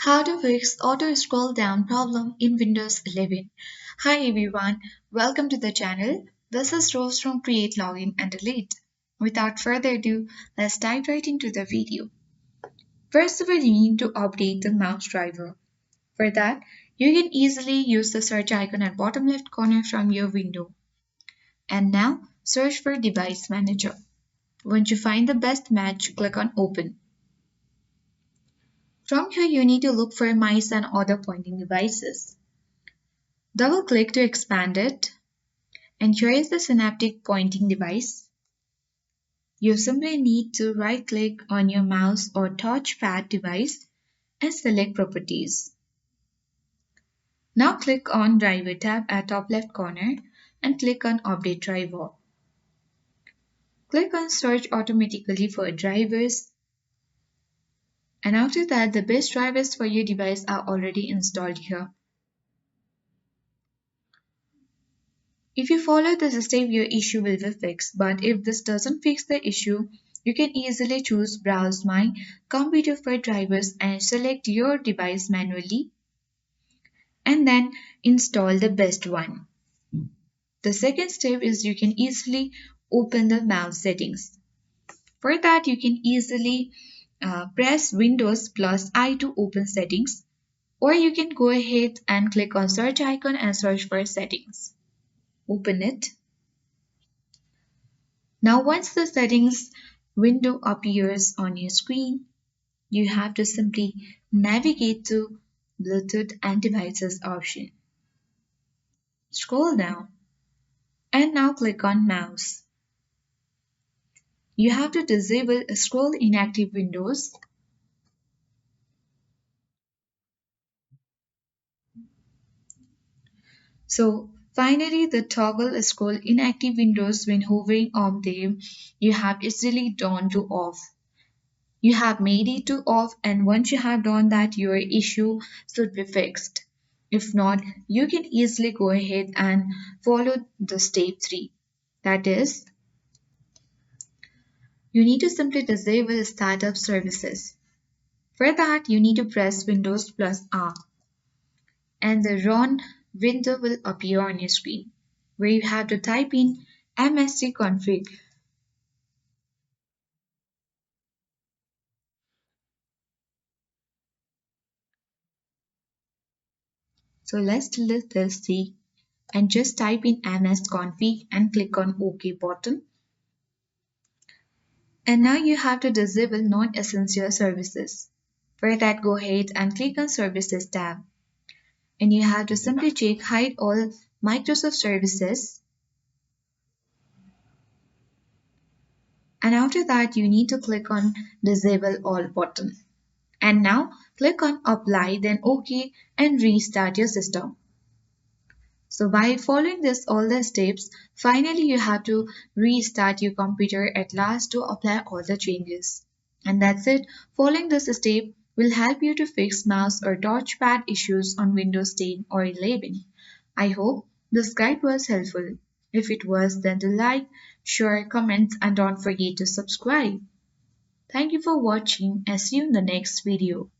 How to fix auto scroll down problem in Windows 11. Hi everyone, welcome to the channel. This is Rose from Create Login and Delete. Without further ado, let's dive right into the video. First of all, you need to update the mouse driver. For that, you can easily use the search icon at bottom left corner from your window. And now, search for Device Manager. Once you find the best match, click on Open. From here, you need to look for mice and other pointing devices. Double click to expand it, and here is the synaptic pointing device. You simply need to right click on your mouse or touchpad device and select Properties. Now click on Driver tab at top left corner and click on Update Driver. Click on Search automatically for drivers, and after that the best drivers for your device are already installed here. If you follow this step, your issue will be fixed, but if this doesn't fix the issue, you can easily choose Browse My Computer for drivers and select your device manually and then install the best one. The second step is you can easily open the mouse settings. For that, you can easily press Windows plus I to open settings, or you can go ahead and click on search icon and search for settings. Open it. Now once the settings window appears on your screen, you have to simply navigate to Bluetooth and devices option. Scroll down and now click on mouse. You have to disable scroll inactive windows. So finally the toggle scroll inactive windows when hovering on them, you have easily done to off. You have made it to off, and once you have done that, your issue should be fixed. If not, you can easily go ahead and follow the step 3. That is, you need to simply disable startup services. For that, you need to press Windows plus R, and the run window will appear on your screen, where you have to type in mscconfig. So let's delete this C and just type in msconfig and click on OK button. And now you have to disable non-essential services. For that, go ahead and click on Services tab. And you have to simply check Hide All Microsoft Services. And after that, you need to click on Disable All button. And now click on Apply, then OK, and restart your system. So by following all the steps, finally you have to restart your computer at last to apply all the changes. And that's it. Following this step will help you to fix mouse or touchpad issues on Windows 10 or 11. I hope this guide was helpful. If it was, then do like, share, comment, and don't forget to subscribe. Thank you for watching and see you in the next video.